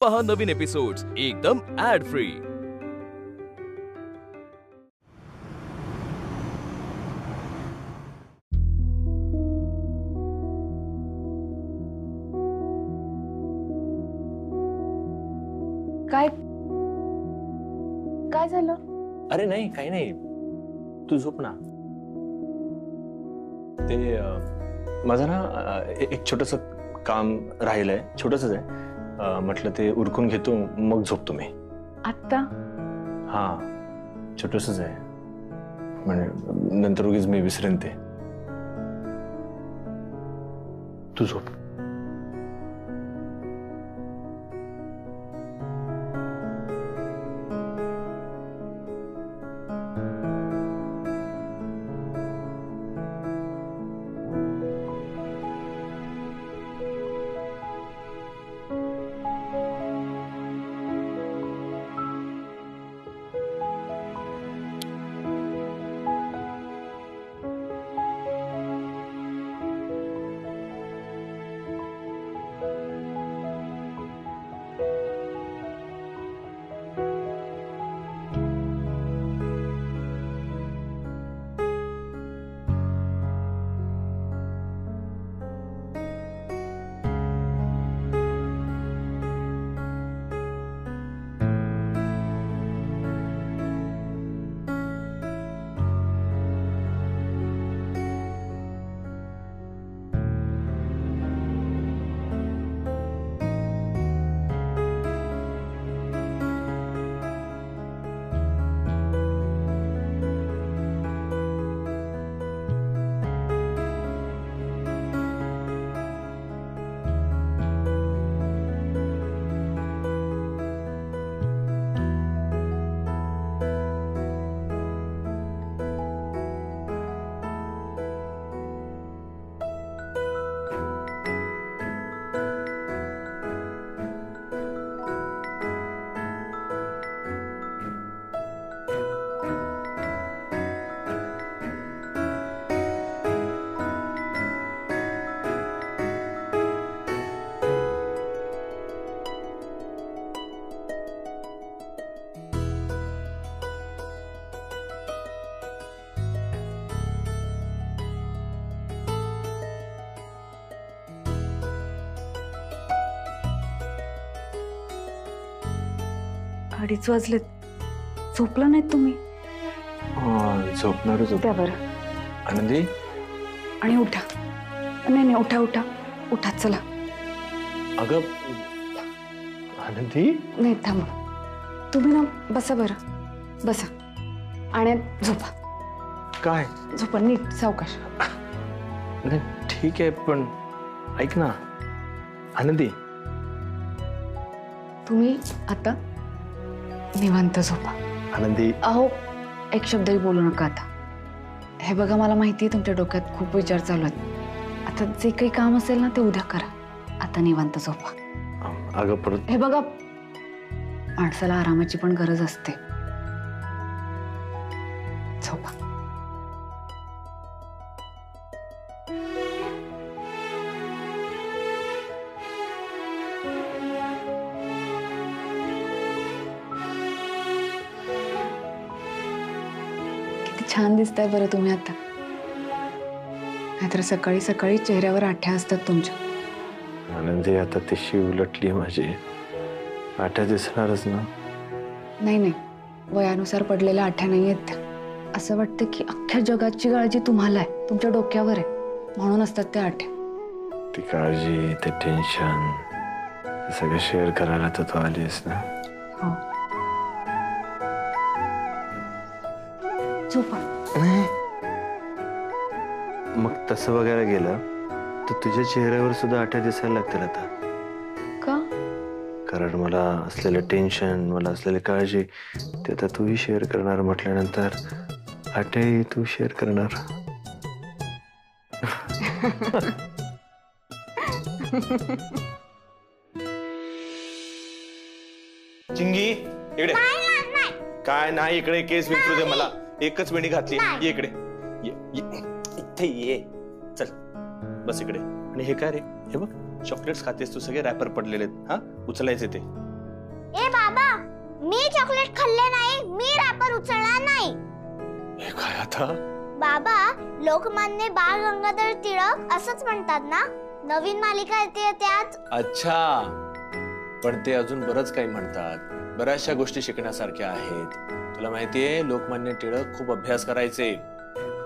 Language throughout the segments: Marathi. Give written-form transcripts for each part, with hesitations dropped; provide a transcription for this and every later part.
पहा नवीन एपिसोड्स एकदम ऍड फ्री। काय काय झालं? अरे नाही, काही नाही, तू झोप ना। ते माझं ना एक छोटस काम राहिलंय, छोटसच आहे, म्हटलं ते उरकून घेतो मग झोपतो मी। आत्ता? हा, छोटसच आहे, म्हणजे नंतर उगीच मी विसरेन ते। तू झोप। अडीच वाजलेत, झोपला नाहीत तुम्ही? झोपणारच होतो। त्या बरं आनंदी, आणि उठा। नाही उठा उठा उठा, चला। अगं आनंदी, नाही थांबा, तुम्ही ना बसा बरं, बसा आणि झोपा। काय? झोपा नीट, सावकाश। नाही ठीक आहे, पण ऐक ना आनंदी, तुम्ही आता निवांत झोपा। आनंदी, अहो एक शब्दही बोलू नका आता। हे बघा, मला माहिती आहे तुमच्या डोक्यात खूप विचार चालू आहेत। आता जे काही काम असेल ना ते उद्या करा, आता निवांत झोपा। अगं परत हे बघा, माणसाला आरामाची पण गरज असते। झोपा। छान दिसताय बरं तुम्ही आता, नाहीतर सकाळी सकाळी चेहऱ्यावर आठ्या असतात तुमच्या। आनंदी, आता तिशी उलटली माझी, आठ्या दिसणारच ना? नाही, वयानुसार पडलेल्या आठ्या नाही आहेत त्या। असं वाटतं की अख्ख्या जगाची काळजी तुम्हाला आहे, तुमच्या डोक्यावर आहे, म्हणून असतात त्या आठ्या। ती काळजी, ते टेन्शन, ते सगळं शेअर करायला तर तू आलीस ना? हो। झोपा। नाही, मग तसं बघायला गेलं तर तुझ्या चेहऱ्यावर सुद्धा आठ्या दिसायला लागतील आता। का? कारण मला असलेलं टेन्शन, मला असलेली काळजी, ते आता तूही शेअर करणार म्हटल्यानंतर आठ्याही तू शेअर करणार। चिंगी इकडे। काय नाही, इकडे केस विचारू दे मला। एकच वेणी घातली, ये इकडे, इथे ये, चल बस इकडे। आणि हे काय रे, हे बघ चॉकलेट्स खातेस तू, सगळे रॅपर पडलेले आहेत, हा उचलायचे ते। ए बाबा, मी चॉकलेट खाल्ले नाही, मी रॅपर उचलणार नाही. हे काय आता? बाबा, लोकमान्य बाळ गंगाधर टिळक असंच म्हणतात ना? नवीन मालिका येते त्यात. अच्छा, पण ते अजून बरंच काही म्हणतात. बऱ्याचशा गोष्टी शिकण्यासारख्या आहेत. तुला माहितीये, लोकमान्य टिळक खूप अभ्यास करायचे.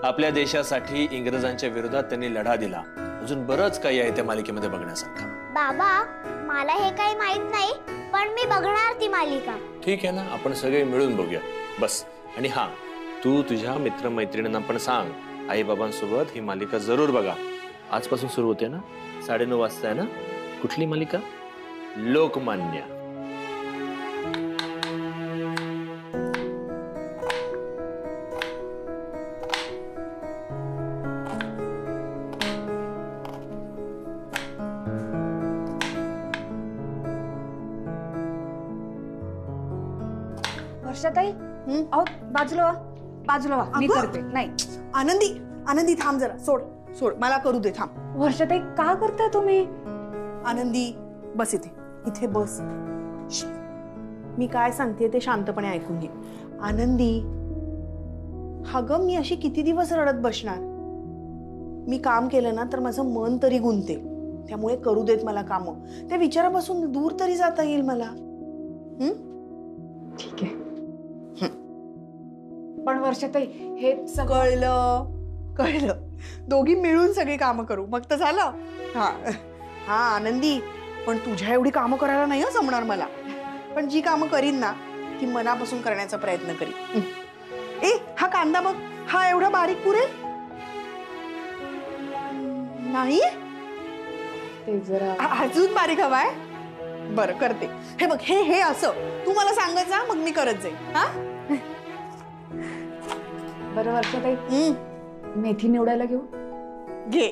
आपल्या देशासाठी इंग्रजांच्या विरोधात त्यांनी लढा दिला. अजून बरंच काही आहे त्या मालिकेमध्ये बघण्यासारखं. बाबा, मला हे काही माहित नाही, पण मी बघणार ती मालिका. ठीक आहे ना, आपण सगळे मिळून बघूया. बस. आणि हा, तू तुझ्या मित्रमैत्रिणींना पण सांग, आई बाबांसोबत ही मालिका जरूर बघा. आजपासून सुरू होते ना, 9:30 वाजता आहे ना. कुठली मालिका? लोकमान्य. वर्षाताई, अहो बाजूला वा, बाजूला वा, मी अगं! करते. नाही आनंदी, आनंदी थांब जरा. सोड सोड, मला करू दे. थांब. वर्षाताई, का करताय तुम्ही? आनंदी बस इथे, इथे बस. श्श. मी काय सांगते ते शांतपणे ऐकून घे. आनंदी, अगं मी अशी किती दिवस रडत बसणार? मी काम केलं ना तर माझं मन तरी गुंते. त्यामुळे करू देत मला कामं. त्या विचारापासून दूर तरी जाता येईल मला. ठीक आहे. पण वर्षाताई, हे कळलं कळलं. दोघी मिळून सगळी कामं करू, मग तर झालं. हा हा आनंदी, पण तुझ्या एवढी कामं करायला नाही जमणार मला. पण जी कामं करीन ना ती मनापासून करण्याचा प्रयत्न करीन. ए, हा कांदा बघ, हा एवढा बारीक पुरेल? नाही, ते जरा अजून बारीक हवाय? बरं करते. हे बघ, हे हे असं तू मला सांगत जा, मग मी करत जाईन. हा बरं वर्षाताई, मेथी निवडायला घेऊ? घे.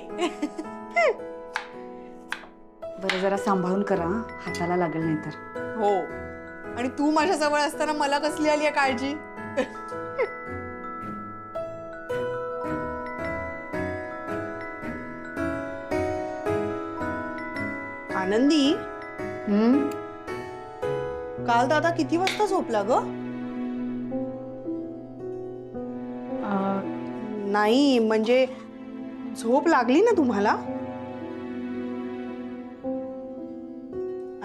बरं, जरा सांभाळून करा, हाताला लागेल नाही तर. हो, आणि तू माझ्या जवळ असताना मला कसली आली आहे काळजी? आनंदी, काल दादा किती वाजता झोपला ग? नाही म्हणजे झोप लागली ना तुम्हाला?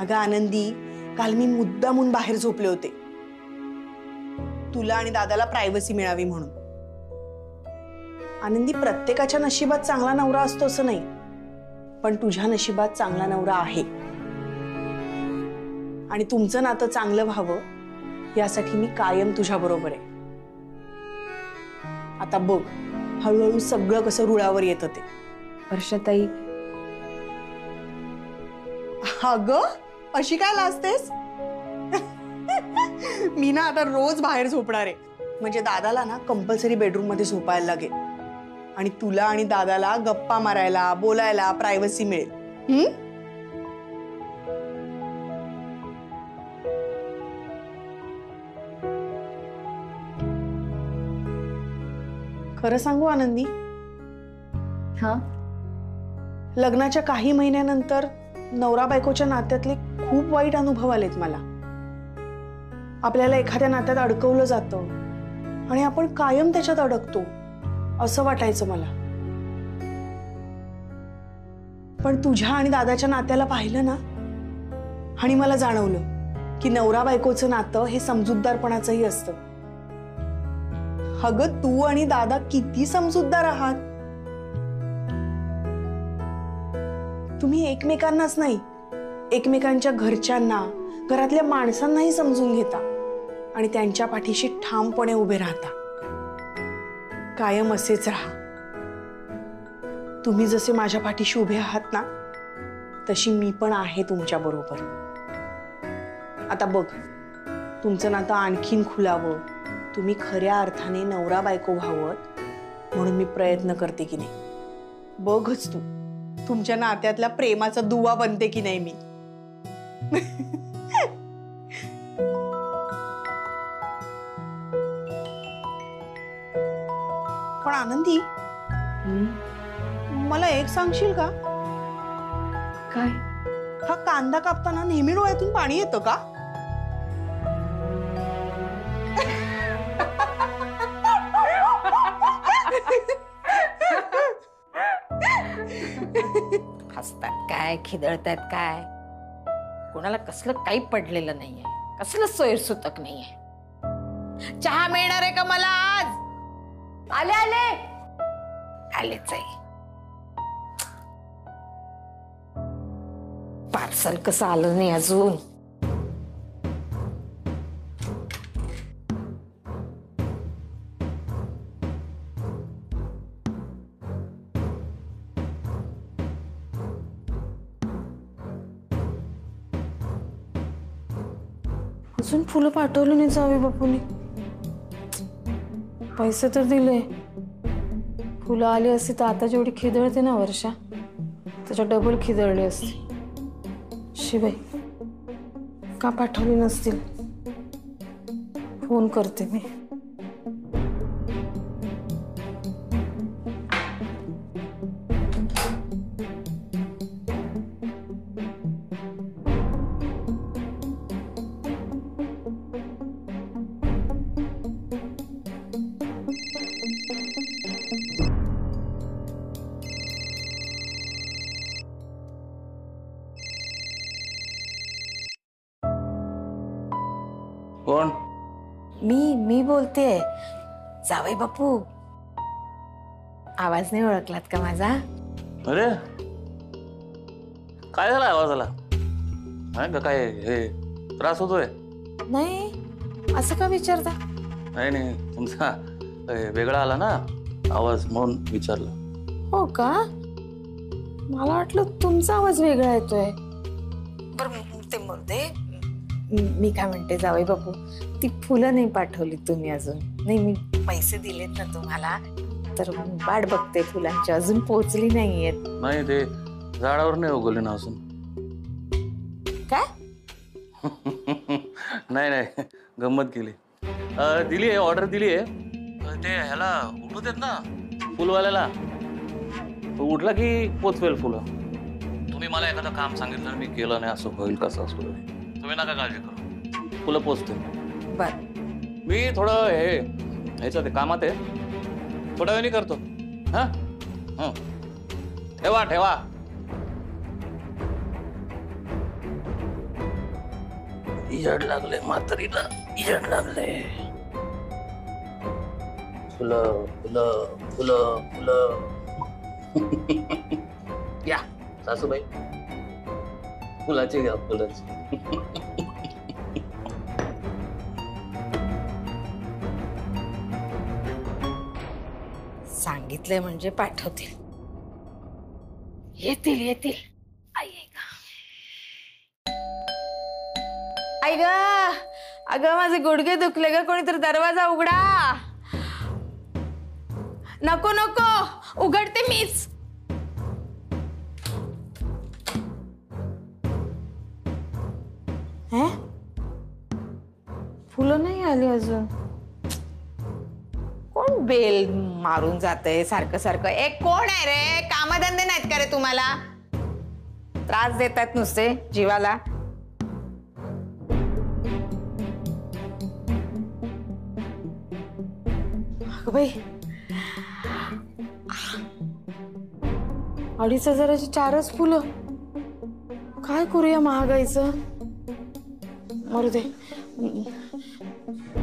अगं आनंदी, काल मी मुद्दामून बाहेर झोपले होते, तुला आणि दादाला प्रायव्हसी मिळावी म्हणून. आनंदी, प्रत्येकाच्या नशिबात चांगला नवरा असतो असं नाही, पण तुझ्या नशिबात चांगला नवरा आहे. आणि तुमचं नातं चांगलं व्हावं यासाठी मी कायम तुझ्या बरोबर आहे. आता बघ, हळूहळू सगळं कसं रुळावर येतं ते. वर्षाताई, अगं अशी काय लाजतेस? मी ना आता रोज बाहेर झोपणार आहे, म्हणजे दादाला ना कंपल्सरी बेडरूम मध्ये झोपायला लागेल, आणि तुला आणि दादाला गप्पा मारायला, बोलायला प्रायव्हसी मिळेल. खरं सांगू आनंदी, हा, लग्नाच्या काही महिन्यानंतर नवरा बायकोच्या नात्यातले खूप वाईट अनुभव आलेत मला. आपल्याला एखाद्या नात्यात अडकवलं जातं आणि आपण कायम त्याच्यात अडकतो असं वाटायचं मला. पण तुझ्या आणि दादाच्या नात्याला पाहिलं ना, आणि मला जाणवलं की नवरा बायकोचं नातं हे समजूतदारपणाचंही असतं. अगं तू आणि दादा किती समजूतदार आहात. तुम्ही एकमेकांनाच नाही, एकमेकांच्या घरच्यांना, घरातल्या माणसांनाही समजून घेता आणि त्यांच्या पाठीशी ठामपणे उभे राहता. कायम असेच राहा. तुम्ही जसे माझ्या पाठीशी उभे आहात ना, तशी मी पण आहे तुमच्या बरोबर. आता बघ, तुमचं नातं आणखीन खुलावं, तुम्ही खऱ्या अर्थाने नवरा बायको व्हावं म्हणून मी प्रयत्न करते की नाही. बघच तू, तुमच्या नात्यातल्या प्रेमाचा दुवा बनते की नाही मी. पण आनंदी, मला एक सांगशील का? काय? हा कांदा कापताना नेहमी डोळ्यातून पाणी येतं का? हसतात काय, खिदळतात काय, कोणाला कसलं काही पडलेलं नाहीये, कसलं सोयरसुतक नाहीये. चहा मिळणार आहे का मला आज? आले आले आलेच आहे. पार्सल कसं आलं नाही अजून. अजून फुलं पाठवलं नाही जावे बापूने. पैसे तर दिले, फुलं आली असती तर आता जेवढी खिदळते ना वर्षा, त्याच्या डबल खिदळली असती. शिवाय का पाठवली नसतील, फोन करते मी. कोण? मी बोलते. जावई बापू, आवाज नाही ओळखलात का माझा? अरे काय झालं आवाजाला? काय हे त्रास होतोय? नाही, असं का विचारता? नाही तुमचा वेगळा आला ना आवाज म्हणून विचारलं. हो का? मला वाटलं तुमचा आवाज वेगळा येतोय. बरं ते मुर्दे, मी काय म्हणते जावई बापू, ती फुलं नाही पाठवली तुम्ही अजून? नाही, मी पैसे दिलेत ना तुम्हाला, तर वाट बघते फुलांची, अजून पोहोचली नाहीयेत. नाही, ते झाडावर नाही उगवले ना अजून. काय? नाही गंमत केली. दिली आहे, ऑर्डर दिली आहे. ते ह्याला उठू देत ना फुलवाल्याला, उठला की पोचवेल फुलं. तुम्ही मला एखादं काम सांगितलं मी केलं नाही असं होईल कसं असं. तुम्ही नका काळजी करू, फुलं पोचते. बर, मी थोडं ह्याचं ते कामात आहे, थोड्या वेळाने करतो. हा, ठेवा. इजड लागले म्हातारीला, इजड लागले. फुलं फुलं फुलं फुलं. या सासूबाई, फुलाची घ्या, फुलाची. सांगितलंय म्हणजे पाठवतील. येतील. आई ग, अगं माझे गुडघे दुखले ग, कोणीतरी दरवाजा उघडा. नको उघडते मीच. फुलं नाही आली अजून. कोण बेल मारून जातंय सारखं? एक कोण आहे रे? कामधंदे नाहीत का रे तुम्हाला? त्रास देतात नुसते जीवाला. बाई, 2,500ची 4च फुलं. काय करूया महागाईचं? मरू दे.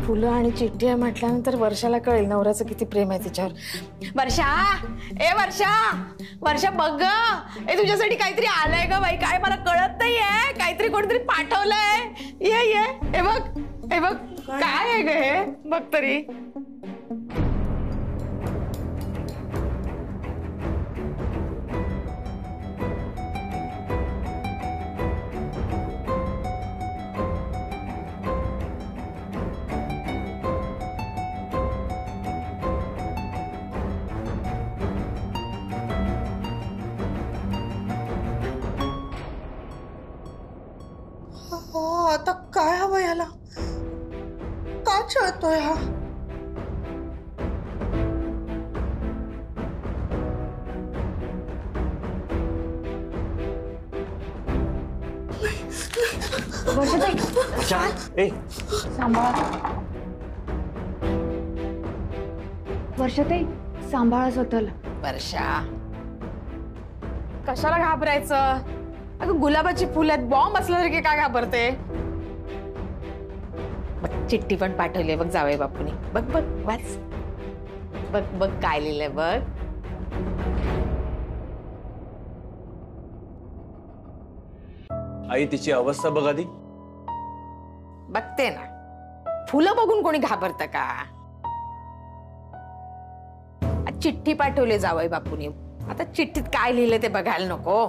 फुलं आणि चिठ्ठी आहे म्हटल्यानंतर वर्षाला कळेल नवऱ्याचं किती प्रेम आहे तिच्यावर. वर्षा बघ, तुझ्यासाठी काहीतरी आलंय ग बाई. काय मला कळत नाहीये, काहीतरी कोणतरी पाठवलंय. ये हे बघ काय आहे ग हे, बघ तरी. आता काय हवं याला? का छळतोय हा? सांभाळा. वर्षाताई सांभाळा स्वतःला. वर्षा कशाला घाबरायचं? अगं गुलाबाची फुलं आहेत, बॉम्ब असल्यासारखी काय घाबरते? बघ चिठ्ठी पण पाठवली बघ जावई बापूनी. बघ बघ वाच. बघ बघ काय लिहिलंय बघ. आई तिची अवस्था बघ आधी. बघते ना, फुलं बघून कोणी घाबरतं का? चिठ्ठी पाठवली जावई बापूनी. आता चिठ्ठीत काय लिहिलं ते बघायला नको?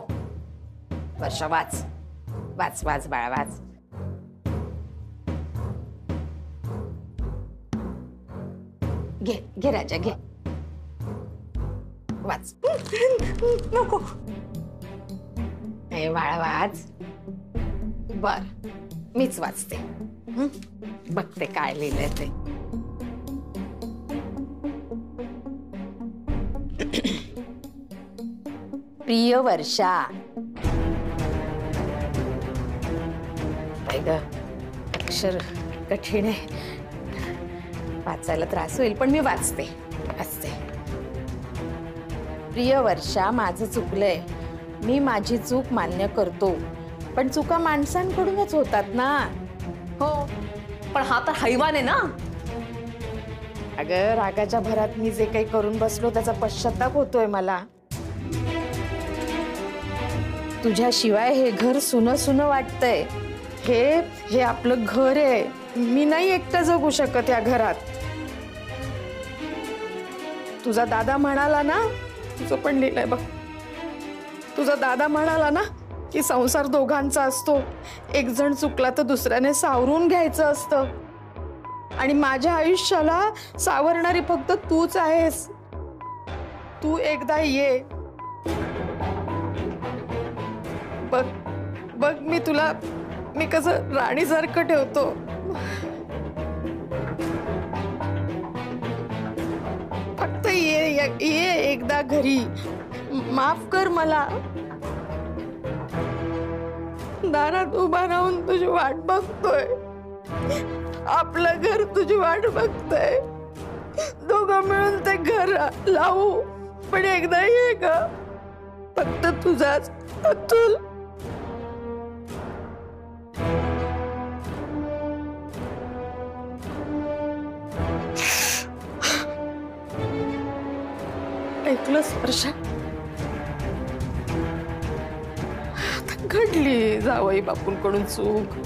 वर्षा वाच वाच वाच बाळा वाच. घे घे राजा घे वाच. नको हे बाळा वाच. बर मीच वाचते. बघते काय लिहिलंय ते. प्रिय वर्षा. अक्षर कठीण आहे, वाचायला त्रास होईल पण मी वाचते. प्रिय वर्षा, माझं चुकलंय. मी माझी चूक मान्य करतो, पण चुका माणसांकडूनच होतात ना. हो पण हा तर हैवान आहे ना. अगं रागाच्या भरात मी जे काही करून बसलो त्याचा पश्चाताप होतोय मला. तुझ्याशिवाय हे घर सुनं सुनं वाटतंय. हे आपलं घर आहे. मी नाही एकटं जगू शकत या घरात. तुझा दादा म्हणाला ना, तुझं पण लिहिलंय बघ. तुझा दादा म्हणाला ना की संसार दोघांचा असतो, एक जण चुकला तर दुसऱ्याने सावरून घ्यायचं असतं. आणि माझ्या आयुष्याला सावरणारी फक्त तूच आहेस. तू एकदा ये. बघ बघ मी कसं राणीसारखं ठेवतो. फक्त ये एकदा घरी. माफ कर मला. दारात उभा राहून तुझी वाट बघतोय. आपलं घर तुझी वाट बघतोय. दोघं मिळून ते घर लावू. पण एकदा ये ग. फक्त तुझाच अतुल. ऐकलंस वर्षा? आता घडली जावई बापूंकडून चूक.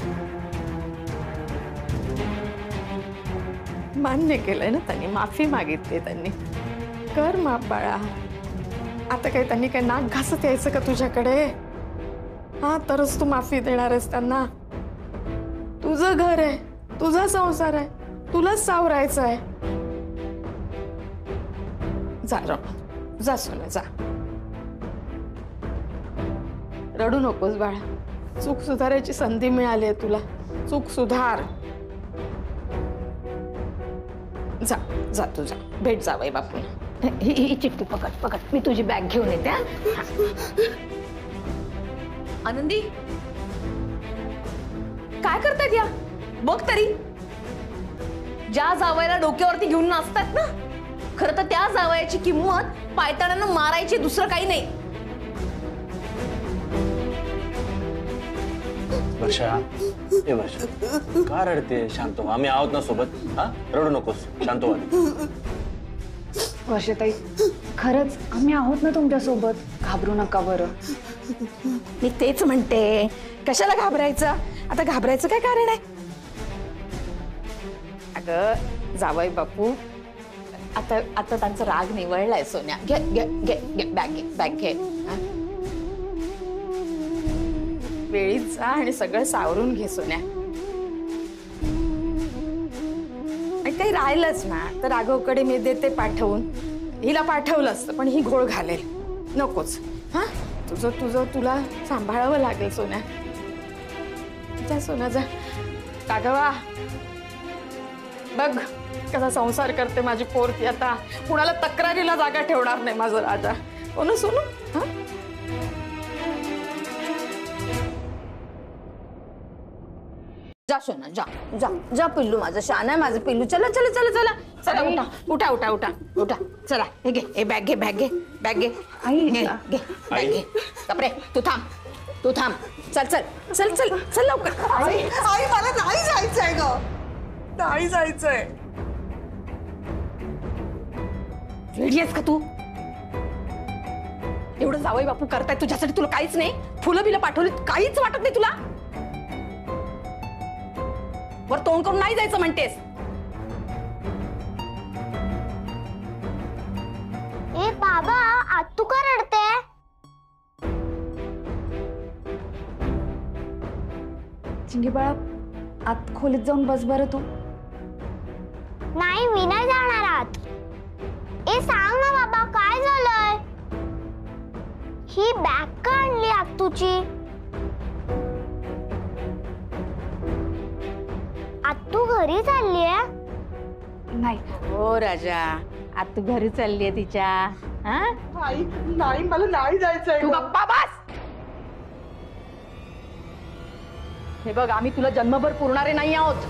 मान्य केलंय ना त्यांनी, माफी मागितली त्यांनी. कर माफ बाळा. आता काही त्यांनी काही नाक घासत यायचं का तुझ्याकडे? हा तरच तू माफी देणार आहेस त्यांना. तुझं घर आहे, तुझा संसार आहे, तुलाच सावरायचं आहे. जा सोना जा. रडू नकोस बाळा. चूक सुधारायची संधी मिळाली आहे तुला. चूक सुधार. जा जा तू जा. भेट जावई बापू. ही चिठ्ठी पकड. मी तुझी बॅग घेऊन येते. आनंदी काय करतायत या? बघ तरी. ज्या जावयाला डोक्यावरती घेऊन नाचतात ना, खरं तर त्या जावयाची किंमत पायताळांना मारायची, दुसरं काही नाही. वर्षा का रडते? शांत हो. आम्ही आहोत ना सोबत. हा रडू नकोस. शांत हो. वर्षाताई खरंच आम्ही आहोत ना तुमच्या सोबत. घाबरू नका बरं. मी तेच म्हणते, कशाला घाबरायचं? आता घाबरायचं काय कारण आहे? अगं जावई बापू आता त्यांचा राग निवळलाय सोन्या. घे घे घे घे बॅग घे. वेळीच जा आणि सगळं सावरून घे सोन्या. आणि काही राहिलंच ना तर राघवकडे मी देते पाठवून. हिला पाठवलं असतं पण ही घोळ घालेल. नकोच. हा तुला सांभाळावं लागेल सोन्या. जा सोन्या जा. राघवा बघ कसा संसार करते माझी पोरती. आता कुणाला तक्रारीला जागा ठेवणार नाही माझा राजा. हो ना सोनू? हा जा सोना जा जा जा पिल्लू माझं शान आहे माझं पिल्लू चला चला चला चला चला उठा उठा उठा उठा उठा चला हे घे हे बॅग घे बॅग घे बॅग घे घे घे बॅग घे कपडे तू थांब चल चल चल चल चल लवकर आई मला नाही जायचंय ग, नाही जायचंय. रेडी आहेस का तू? एवढं जावई बापू करताय तुझ्यासाठी तुला काहीच नाही? फुलं बिलं पाठवली काहीच वाटत नाही तुला? वर तोंड करून नाही जायचं म्हणतेस? ए बाबा, आज तू का रडते? चिंगी बाळा, आत खोलीत जाऊन बस बरं तू. नाही, मी नाही जाणार आत. ए सांग ना बाबा, काय झालंय? ही बॅग का आणली आत्तूची? आत्तू घरी चाललीये? नाही हो राजा, आता तू घरी चाललीये तिच्या. हा आई नाही, मला नाही जायचंय. तू गप्पा बस. हे बघ, आम्ही तुला जन्मभर पुरणारे नाही आहोत.